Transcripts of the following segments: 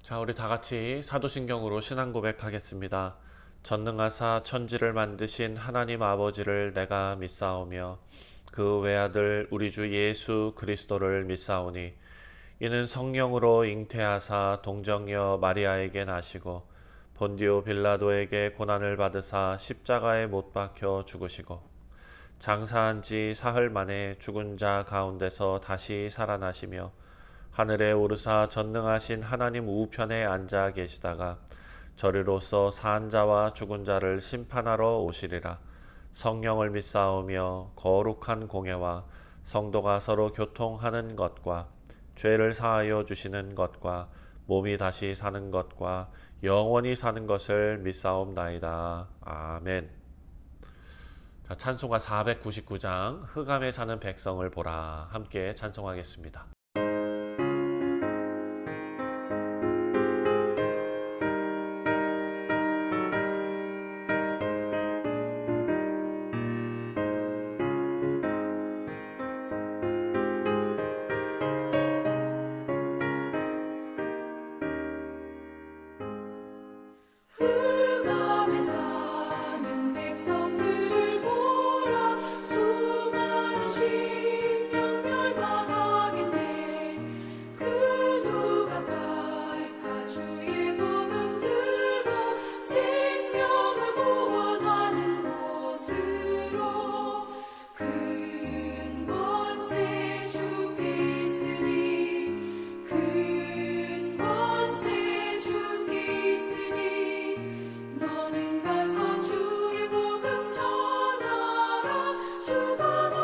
자, 우리 다 같이 사도신경으로 신앙 고백하겠습니다. 전능하사 천지를 만드신 하나님 아버지를 내가 믿사오며 그 외아들 우리 주 예수 그리스도를 믿사오니 이는 성령으로 잉태하사 동정녀 마리아에게 나시고 본디오 빌라도에게 고난을 받으사 십자가에 못 박혀 죽으시고 장사한 지 사흘 만에 죽은 자 가운데서 다시 살아나시며 하늘에 오르사 전능하신 하나님 우편에 앉아 계시다가 저리로서 산 자와 죽은 자를 심판하러 오시리라. 성령을 믿사오며 거룩한 공예와 성도가 서로 교통하는 것과 죄를 사하여 주시는 것과 몸이 다시 사는 것과 영원히 사는 것을 믿사옵나이다. 아멘. 자, 찬송가 499장 흑암에 사는 백성을 보라. 함께 찬송하겠습니다. 흑암에 사는 백성들을 보라. 수많은 심령 멸망하겠네. 그 누가 갈까. 주의 복음 들고 생명을 구원하는 곳으로. 큰 권세 주께 있으니 큰 권세 주께 있으니 너는 가서 주의 복음 전하라. 주가 너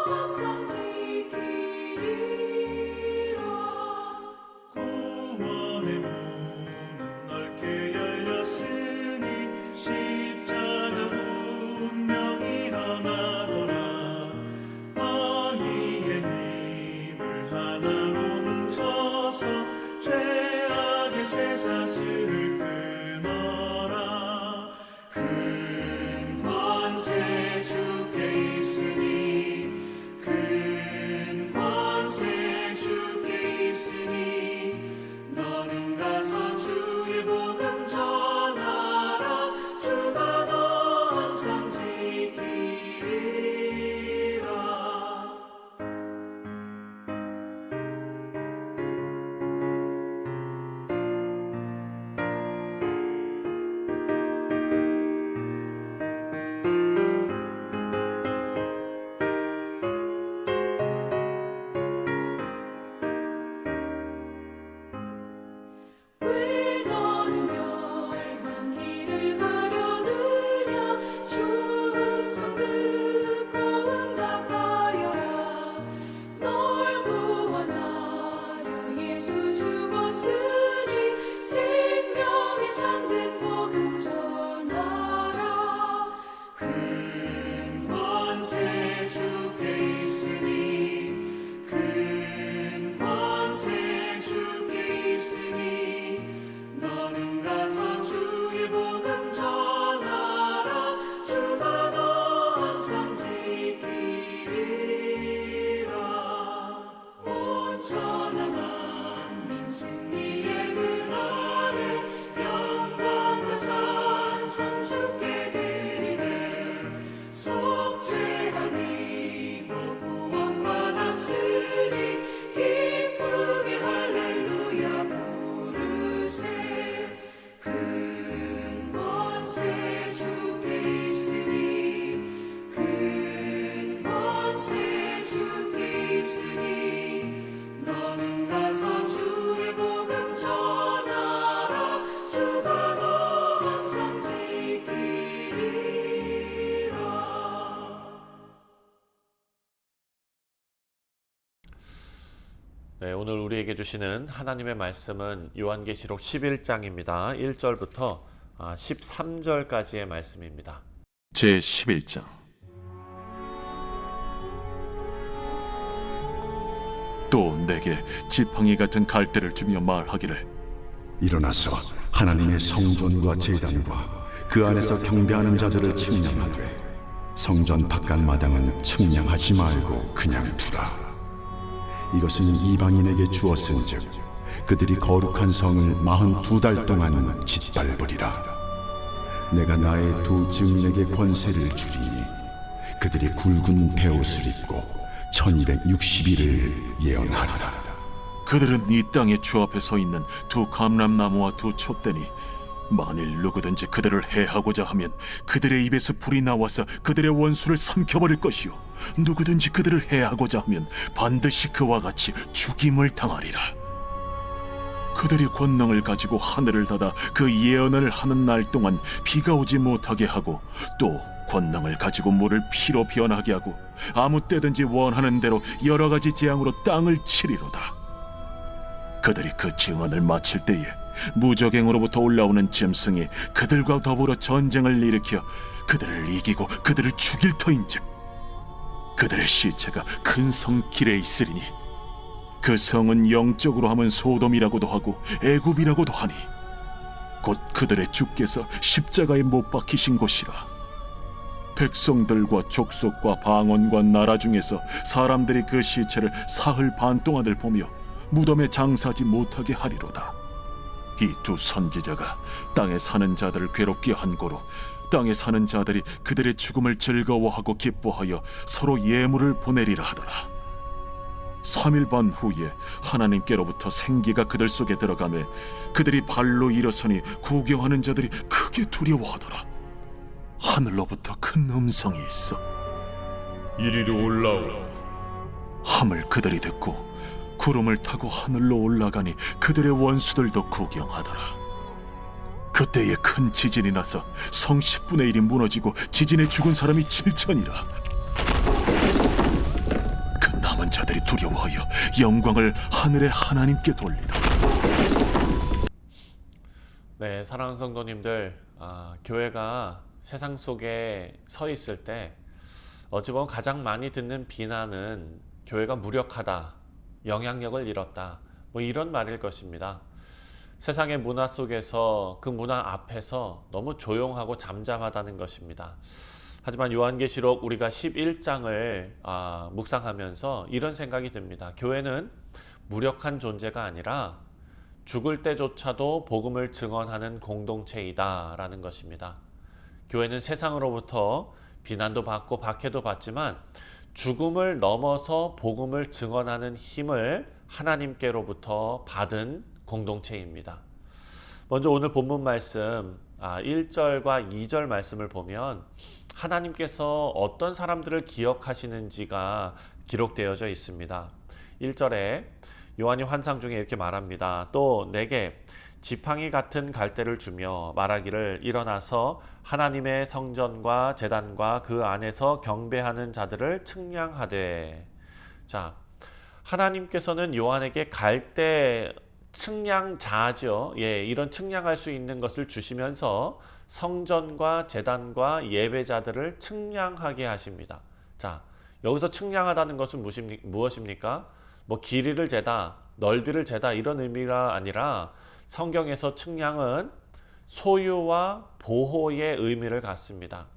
항상 지키리라. 구원의 문은 넓게 열렸으니 십자가 운명 일어나거라. 너희의 힘을 하나로 뭉쳐서 죄악의 쇠사슬을 끊어라. 큰 권세 주께 있으니 큰 권세 주께 있으니 너는 가서 주의 복음 전하라. 주가 너 항상 지키리라. 왜 너는 멸망길을 가려느냐. 주 음성 듣고 응답하여라. 널 구원하려 예수 죽었으니 생명의 참된 복음 전하라. 큰 권세 주께 있으니 큰 권세 주께 있으니 너는 가서 주의 복음 전하라. 주가 너 항상 지키리라. 온전한 만민 승리의 그날에 영광과 찬송 주께 드리네. 속죄함이 구원받았으니 기쁘게 할렐루야 부르세. 큰 권세 주께 있으니 큰 권세 주께 있으니 너는 가서 주의 복음 전하라. 주가 너 항상 지키리라. 네, 오늘 우리에게 주시는 하나님의 말씀은 요한계시록 11장입니다. 1절부터 13절까지의 말씀입니다. 제11장. 또 내게 지팡이 같은 갈대를 주며 말하기를 일어나서 하나님의 성전과 제단과 그 안에서 경배하는 자들을 측량하되 성전 바깥 마당은 측량하지 말고 그냥 두라. 이것은 이방인에게 주었은즉 그들이 거룩한 성을 42달 동안 짓밟으리라. 내가 나의 두 증인에게 권세를 주리니 그들이 굵은 베옷을 입고 1260일을 예언하리라. 그들은 이 땅의 주 앞에 서 있는 두 감람나무와 두 촛대니 만일 누구든지 그들을 해하고자 하면 그들의 입에서 불이 나와서 그들의 원수를 삼켜버릴 것이요 누구든지 그들을 해하고자 하면 반드시 그와 같이 죽임을 당하리라. 그들이 권능을 가지고 하늘을 닫아 그 예언을 하는 날 동안 비가 오지 못하게 하고 또 권능을 가지고 물을 피로 변하게 하고 아무 때든지 원하는 대로 여러 가지 재앙으로 땅을 치리로다. 그들이 그 증언을 마칠 때에 무적행으로부터 올라오는 짐승이 그들과 더불어 전쟁을 일으켜 그들을 이기고 그들을 죽일 터인즉 그들의 시체가 큰 성 길에 있으리니 그 성은 영적으로 하면 소돔이라고도 하고 애굽이라고도 하니 곧 그들의 주께서 십자가에 못 박히신 곳이라. 백성들과 족속과 방언과 나라 중에서 사람들이 그 시체를 사흘 반 동안을 보며 무덤에 장사하지 못하게 하리로다. 이 두 선지자가 땅에 사는 자들을 괴롭게 한 고로 땅에 사는 자들이 그들의 죽음을 즐거워하고 기뻐하여 서로 예물을 보내리라 하더라. 3일 반 후에 하나님께로부터 생기가 그들 속에 들어가매 그들이 발로 일어서니 구경하는 자들이 크게 두려워하더라. 하늘로부터 큰 음성이 있어 이리로 올라오라. 함을 그들이 듣고 구름을 타고 하늘로 올라가니 그들의 원수들도 구경하더라. 그때에 큰 지진이 나서 성 10분의 1이 무너지고 지진에 죽은 사람이 7천이라. 그 남은 자들이 두려워하여 영광을 하늘의 하나님께 돌리더라. 네, 사랑하는 성도님들, 교회가 세상 속에 서 있을 때 어찌 보면 가장 많이 듣는 비난은 교회가 무력하다, 영향력을 잃었다, 뭐 이런 말일 것입니다. 세상의 문화 속에서 그 문화 앞에서 너무 조용하고 잠잠하다는 것입니다. 하지만 요한계시록 우리가 11장을 묵상하면서 이런 생각이 듭니다. 교회는 무력한 존재가 아니라 죽을 때조차도 복음을 증언하는 공동체이다 라는 것입니다. 교회는 세상으로부터 비난도 받고 박해도 받지만 죽음을 넘어서 복음을 증언하는 힘을 하나님께로부터 받은 공동체입니다. 먼저 오늘 본문 말씀 1절과 2절 말씀을 보면 하나님께서 어떤 사람들을 기억하시는지가 기록되어져 있습니다. 1절에 요한이 환상 중에 이렇게 말합니다. 또 내게 지팡이 같은 갈대를 주며 말하기를 일어나서 하나님의 성전과 제단과 그 안에서 경배하는 자들을 측량하되. 자, 하나님께서는 요한에게 갈대 측량자죠. 이런 측량할 수 있는 것을 주시면서 성전과 제단과 예배자들을 측량하게 하십니다. 자, 여기서 측량하다는 것은 무엇입니까? 뭐 길이를 재다, 넓이를 재다 이런 의미가 아니라 성경에서 측량은 소유와 보호의 의미를 갖습니다.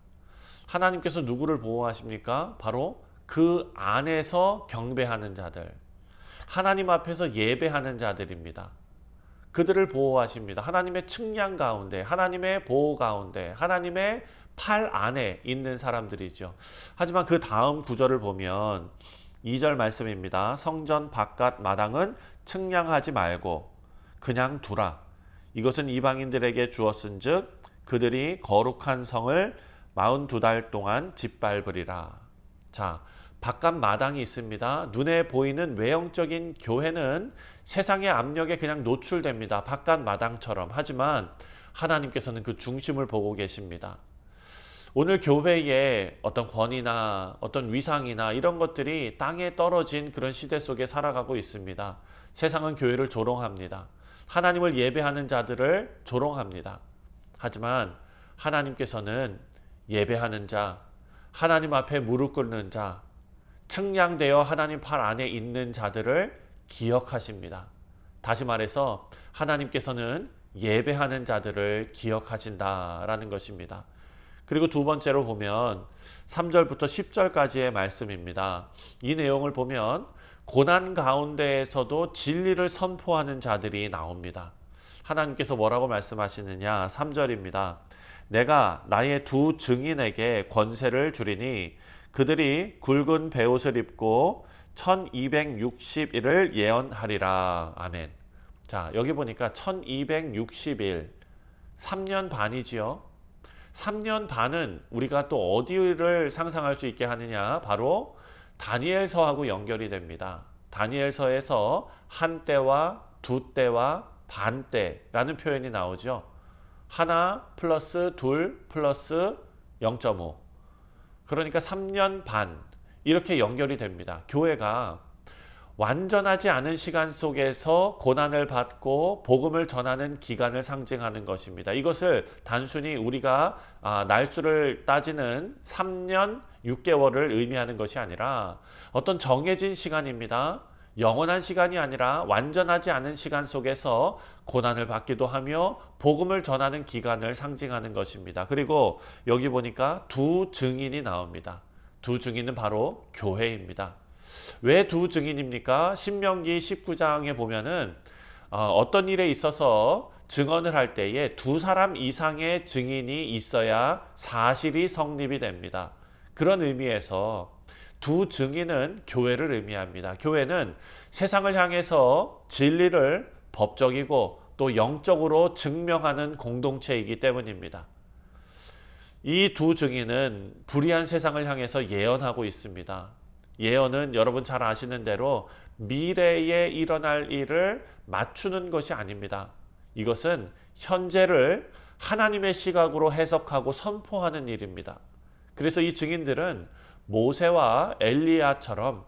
하나님께서 누구를 보호하십니까? 바로 그 안에서 경배하는 자들, 하나님 앞에서 예배하는 자들입니다. 그들을 보호하십니다. 하나님의 측량 가운데, 하나님의 보호 가운데, 하나님의 팔 안에 있는 사람들이죠. 하지만 그 다음 구절을 보면 2절 말씀입니다. 성전 바깥 마당은 측량하지 말고 그냥 두라. 이것은 이방인들에게 주었은즉 그들이 거룩한 성을 42달 동안 짓밟으리라. 자, 바깥 마당이 있습니다. 눈에 보이는 외형적인 교회는 세상의 압력에 그냥 노출됩니다. 바깥 마당처럼. 하지만 하나님께서는 그 중심을 보고 계십니다. 오늘 교회의 어떤 권위나 어떤 위상이나 이런 것들이 땅에 떨어진 그런 시대 속에 살아가고 있습니다. 세상은 교회를 조롱합니다. 하나님을 예배하는 자들을 조롱합니다. 하지만 하나님께서는 예배하는 자, 하나님 앞에 무릎 꿇는 자, 측량되어 하나님 팔 안에 있는 자들을 기억하십니다. 다시 말해서 하나님께서는 예배하는 자들을 기억하신다라는 것입니다. 그리고 두 번째로 보면 3절부터 10절까지의 말씀입니다. 이 내용을 보면 고난 가운데에서도 진리를 선포하는 자들이 나옵니다. 하나님께서 뭐라고 말씀하시느냐? 3절입니다. 내가 나의 두 증인에게 권세를 주리니 그들이 굵은 베옷을 입고 1260일을 예언하리라. 아멘. 자, 여기 보니까 1260일, 3년 반이지요. 3년 반은 우리가 또 어디를 상상할 수 있게 하느냐? 바로 다니엘서하고 연결이 됩니다. 다니엘서에서 한 때와 두 때와 반 때라는 표현이 나오죠. 하나 플러스 둘 플러스 0.5. 그러니까 3년 반 이렇게 연결이 됩니다. 교회가 완전하지 않은 시간 속에서 고난을 받고 복음을 전하는 기간을 상징하는 것입니다. 이것을 단순히 우리가 날수를 따지는 3년 6개월을 의미하는 것이 아니라 어떤 정해진 시간입니다. 영원한 시간이 아니라 완전하지 않은 시간 속에서 고난을 받기도 하며 복음을 전하는 기간을 상징하는 것입니다. 그리고 여기 보니까 두 증인이 나옵니다. 두 증인은 바로 교회입니다. 왜 두 증인입니까? 신명기 19장에 보면은 어떤 일에 있어서 증언을 할 때에 두 사람 이상의 증인이 있어야 사실이 성립이 됩니다. 그런 의미에서 두 증인은 교회를 의미합니다. 교회는 세상을 향해서 진리를 법적이고 또 영적으로 증명하는 공동체이기 때문입니다. 이 두 증인은 불의한 세상을 향해서 예언하고 있습니다. 예언은 여러분 잘 아시는 대로 미래에 일어날 일을 맞추는 것이 아닙니다. 이것은 현재를 하나님의 시각으로 해석하고 선포하는 일입니다. 그래서 이 증인들은 모세와 엘리야처럼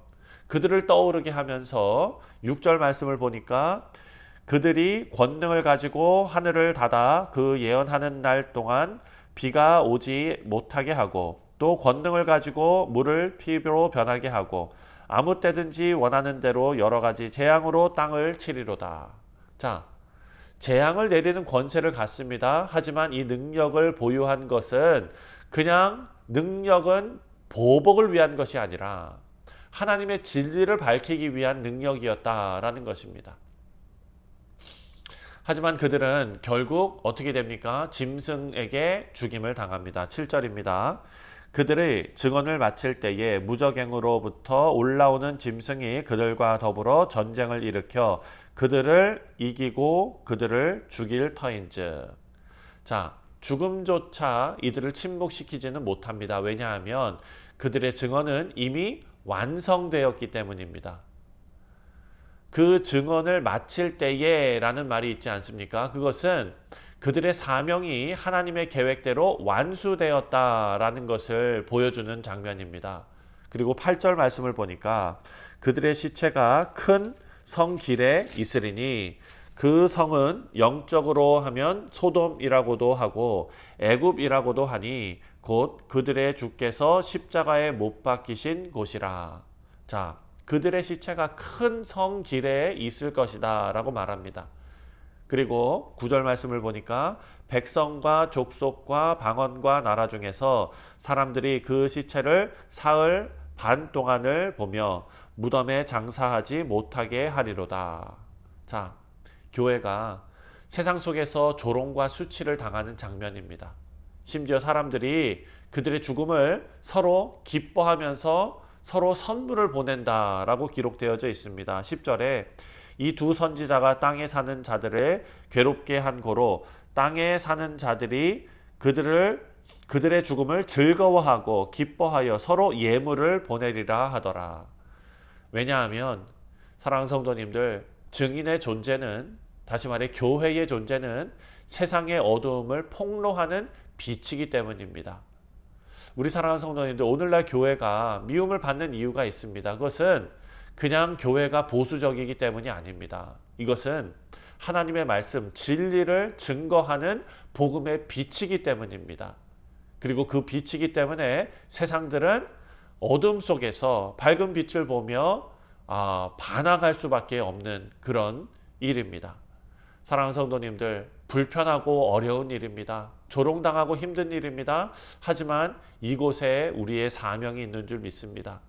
그들을 떠오르게 하면서 6절 말씀을 보니까 그들이 권능을 가지고 하늘을 닫아 그 예언하는 날 동안 비가 오지 못하게 하고 또 권능을 가지고 물을 피로 변하게 하고 아무 때든지 원하는 대로 여러 가지 재앙으로 땅을 치리로다. 자, 재앙을 내리는 권세를 갖습니다. 하지만 이 능력을 보유한 것은 그냥 능력은 보복을 위한 것이 아니라 하나님의 진리를 밝히기 위한 능력이었다라는 것입니다. 하지만 그들은 결국 어떻게 됩니까? 짐승에게 죽임을 당합니다. 7절입니다. 그들의 증언을 마칠 때에 무저갱으로부터 올라오는 짐승이 그들과 더불어 전쟁을 일으켜 그들을 이기고 그들을 죽일 터인즉. 자, 죽음조차 이들을 침묵시키지는 못합니다. 왜냐하면 그들의 증언은 이미 완성되었기 때문입니다. 그 증언을 마칠 때에 라는 말이 있지 않습니까? 그것은 그들의 사명이 하나님의 계획대로 완수되었다라는 것을 보여주는 장면입니다. 그리고 8절 말씀을 보니까 그들의 시체가 큰 성 길에 있으리니 그 성은 영적으로 하면 소돔이라고도 하고 애굽이라고도 하니 곧 그들의 주께서 십자가에 못 박히신 곳이라. 자, 그들의 시체가 큰 성 길에 있을 것이다 라고 말합니다. 그리고 9절 말씀을 보니까 백성과 족속과 방언과 나라 중에서 사람들이 그 시체를 사흘 반 동안을 보며 무덤에 장사하지 못하게 하리로다. 자, 교회가 세상 속에서 조롱과 수치를 당하는 장면입니다. 심지어 사람들이 그들의 죽음을 서로 기뻐하면서 서로 선물을 보낸다라고 기록되어져 있습니다. 10절에 이 두 선지자가 땅에 사는 자들을 괴롭게 한 고로 땅에 사는 자들이 그들의 죽음을 즐거워하고 기뻐하여 서로 예물을 보내리라 하더라. 왜냐하면 사랑하는 성도님들, 증인의 존재는, 다시 말해 교회의 존재는 세상의 어두움을 폭로하는 빛이기 때문입니다. 우리 사랑하는 성도님들, 오늘날 교회가 미움을 받는 이유가 있습니다. 그것은 그냥 교회가 보수적이기 때문이 아닙니다. 이것은 하나님의 말씀, 진리를 증거하는 복음의 빛이기 때문입니다. 그리고 그 빛이기 때문에 세상들은 어둠 속에서 밝은 빛을 보며 반항할 수밖에 없는 그런 일입니다. 사랑하는 성도님들, 불편하고 어려운 일입니다. 조롱당하고 힘든 일입니다. 하지만 이곳에 우리의 사명이 있는 줄 믿습니다.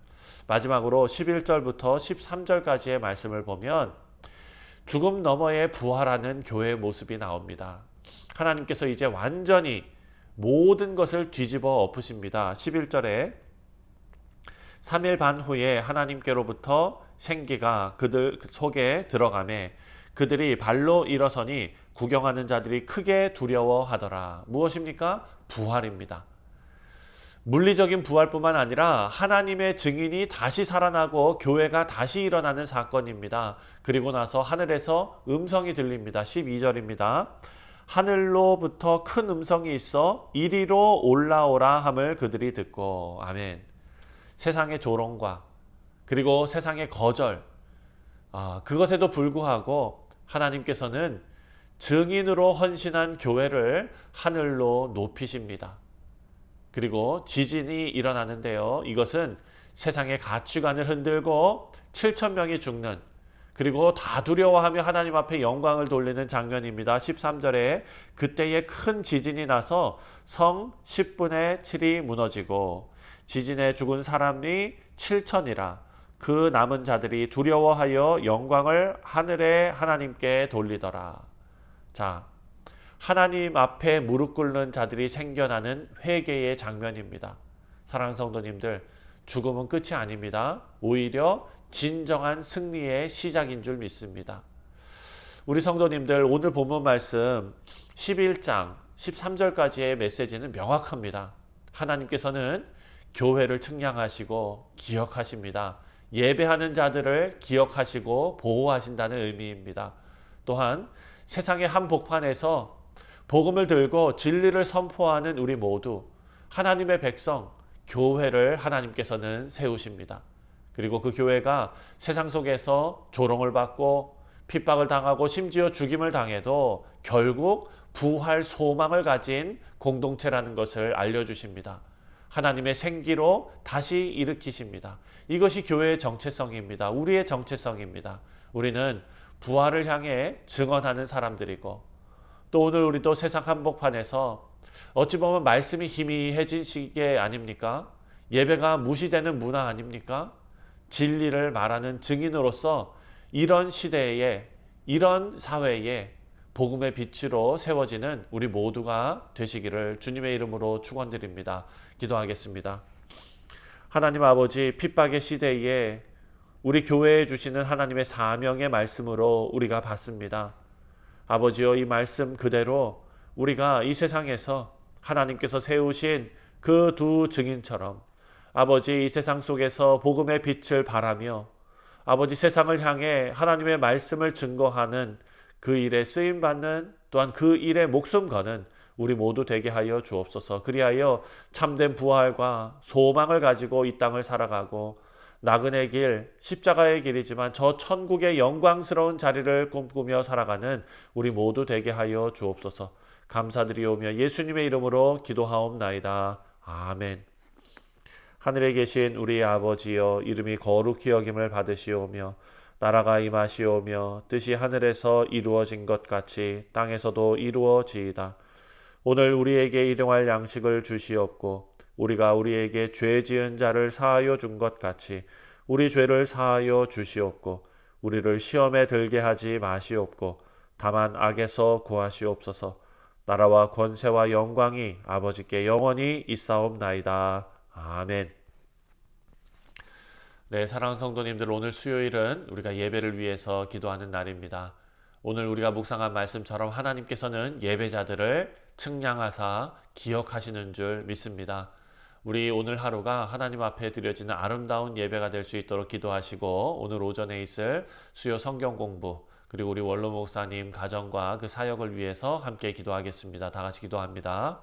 마지막으로 11절부터 13절까지의 말씀을 보면 죽음 너머에 부활하는 교회의 모습이 나옵니다. 하나님께서 이제 완전히 모든 것을 뒤집어 엎으십니다. 11절에 3일 반 후에 하나님께로부터 생기가 그들 속에 들어가매 그들이 발로 일어서니 구경하는 자들이 크게 두려워하더라. 무엇입니까? 부활입니다. 물리적인 부활뿐만 아니라 하나님의 증인이 다시 살아나고 교회가 다시 일어나는 사건입니다. 그리고 나서 하늘에서 음성이 들립니다. 12절입니다. 하늘로부터 큰 음성이 있어 이리로 올라오라 함을 그들이 듣고. 아멘. 세상의 조롱과 그리고 세상의 거절, 그것에도 불구하고 하나님께서는 증인으로 헌신한 교회를 하늘로 높이십니다. 그리고 지진이 일어나는데요. 이것은 세상의 가치관을 흔들고 7,000명이 죽는, 그리고 다 두려워하며 하나님 앞에 영광을 돌리는 장면입니다. 13절에 그때에 큰 지진이 나서 성 10분의 7이 무너지고 지진에 죽은 사람이 7,000이라. 그 남은 자들이 두려워하여 영광을 하늘의 하나님께 돌리더라. 자, 하나님 앞에 무릎 꿇는 자들이 생겨나는 회개의 장면입니다. 사랑하는 성도님들, 죽음은 끝이 아닙니다. 오히려 진정한 승리의 시작인 줄 믿습니다. 우리 성도님들, 오늘 본문 말씀 11장 13절까지의 메시지는 명확합니다. 하나님께서는 교회를 측량하시고 기억하십니다. 예배하는 자들을 기억하시고 보호하신다는 의미입니다. 또한 세상의 한복판에서 복음을 들고 진리를 선포하는 우리 모두, 하나님의 백성, 교회를 하나님께서는 세우십니다. 그리고 그 교회가 세상 속에서 조롱을 받고 핍박을 당하고 심지어 죽임을 당해도 결국 부활 소망을 가진 공동체라는 것을 알려주십니다. 하나님의 생기로 다시 일으키십니다. 이것이 교회의 정체성입니다. 우리의 정체성입니다. 우리는 부활을 향해 증언하는 사람들이고, 또 오늘 우리도 세상 한복판에서 어찌 보면 말씀이 희미해진 시기에 아닙니까? 예배가 무시되는 문화 아닙니까? 진리를 말하는 증인으로서 이런 시대에, 이런 사회에 복음의 빛으로 세워지는 우리 모두가 되시기를 주님의 이름으로 축원드립니다. 기도하겠습니다. 하나님 아버지, 핍박의 시대에 우리 교회에 주시는 하나님의 사명의 말씀으로 우리가 받습니다. 아버지여, 이 말씀 그대로 우리가 이 세상에서 하나님께서 세우신 그 두 증인처럼 아버지, 이 세상 속에서 복음의 빛을 발하며 아버지, 세상을 향해 하나님의 말씀을 증거하는 그 일에 쓰임받는, 또한 그 일에 목숨 거는 우리 모두 되게 하여 주옵소서. 그리하여 참된 부활과 소망을 가지고 이 땅을 살아가고 나그네 길, 십자가의 길이지만 저 천국의 영광스러운 자리를 꿈꾸며 살아가는 우리 모두 되게 하여 주옵소서. 감사드리오며 예수님의 이름으로 기도하옵나이다. 아멘. 하늘에 계신 우리 아버지여, 이름이 거룩히 여김을 받으시오며 나라가 임하시오며 뜻이 하늘에서 이루어진 것 같이 땅에서도 이루어지이다. 오늘 우리에게 일용할 양식을 주시옵고 우리가 우리에게 죄 지은 자를 사하여 준 것 같이 우리 죄를 사하여 주시옵고 우리를 시험에 들게 하지 마시옵고 다만 악에서 구하시옵소서. 나라와 권세와 영광이 아버지께 영원히 있사옵나이다. 아멘. 네, 사랑하는 성도님들, 오늘 수요일은 우리가 예배를 위해서 기도하는 날입니다. 오늘 우리가 묵상한 말씀처럼 하나님께서는 예배자들을 측량하사 기억하시는 줄 믿습니다. 우리 오늘 하루가 하나님 앞에 드려지는 아름다운 예배가 될 수 있도록 기도하시고, 오늘 오전에 있을 수요 성경 공부, 그리고 우리 원로 목사님 가정과 그 사역을 위해서 함께 기도하겠습니다. 다 같이 기도합니다.